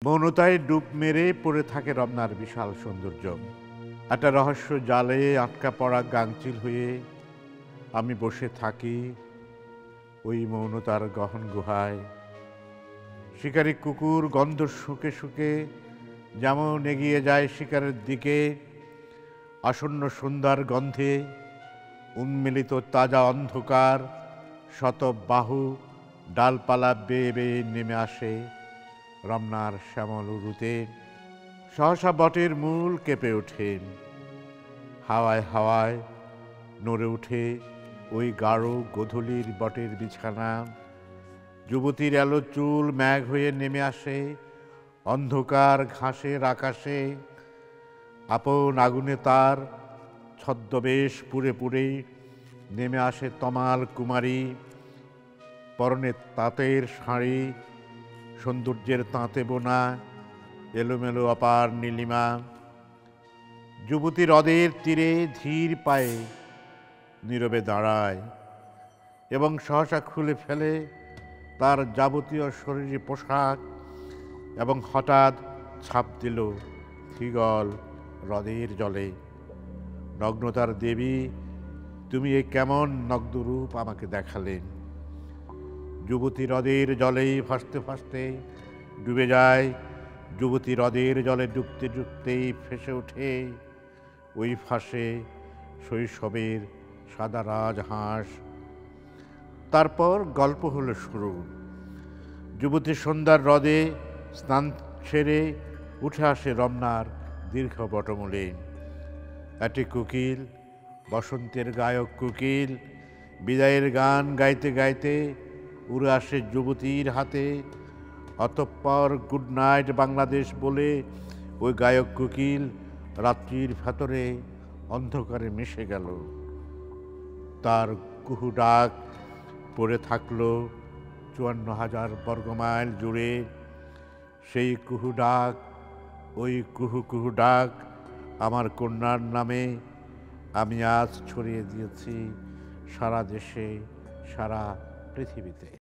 মৌনতায় ডুব মেরে পড়ে থাকে রমনার বিশাল সৌন্দর্য। একটা রহস্য জালে আটকা পড়া গাংচিল হয়ে আমি বসে থাকি ওই মৌনতার গহন গুহায়। শিকারী কুকুর গন্ধ শুকে শুকে যেমন এগিয়ে যায় শিকারের দিকে, আসন্ন সন্ধ্যার গন্ধে উন্মিলিত তাজা অন্ধকার শত বাহু ডালপালা বেয়ে বেয়ে নেমে আসে রমনার শ্যামল উরুতে। সহসা বটের মূল কেঁপে ওঠে, হাওয়ায় হাওয়ায় নড়ে ওঠে ওই গাঢ় গোধূলির বটের বিছানা। যুবতীর এলো চুল ম্যাঘ হয়ে নেমে আসে অন্ধকার ঘাসের আকাশে। আপন আগুনে তার ছদ্মবেশ পুড়ে পুড়ে নেমে আসে তমাল কুমারী, পরনে তাঁতের শাড়ি, সৌন্দর্যের তাঁতে বোনা এলোমেলো অপার নীলিমা। যুবতী হ্রদের তীরে ধীর পায়ে নীরবে দাঁড়ায় এবং সহসা খুলে ফেলে তার যাবতীয় শরীরী পোশাক এবং হঠাৎ ছাপ দিল থিগল হ্রদের জলে। নগ্নতার দেবী, তুমি এ কেমন নগ্নরূপ আমাকে দেখালেন। যুবতী হ্রদের জলেই ভাসতে ভাসতে ডুবে যায়, যুবতী হ্রদের জলে ডুবতে ডুবতেই ভেসে ওঠে ওই ফাঁসে শৈশবের সাদা রাজহাঁস। তারপর গল্প হলো শুরু। যুবতী সন্ধ্যার হ্রদে স্নান সেরে উঠে আসে রমনার দীর্ঘ বটমূলে। একটি কোকিল, বসন্তের গায়ক কোকিল, বিদায়ের গান গাইতে গাইতে উড়ে আসে যুবতীর হাতে। অতঃপর গুড নাইট বাংলাদেশ বলে ওই গায়ক কোকিল রাত্রির ভেতরে অন্ধকারে মিশে গেল। তার কুহু ডাক পড়ে থাকলো ৫৪,০০০ বর্গমাইল জুড়ে। সেই কুহু ডাক, ওই কুহু কুহু ডাক আমার কন্যার নামে আমি আজ ছড়িয়ে দিয়েছি সারা দেশে, সারা পৃথিবীতে।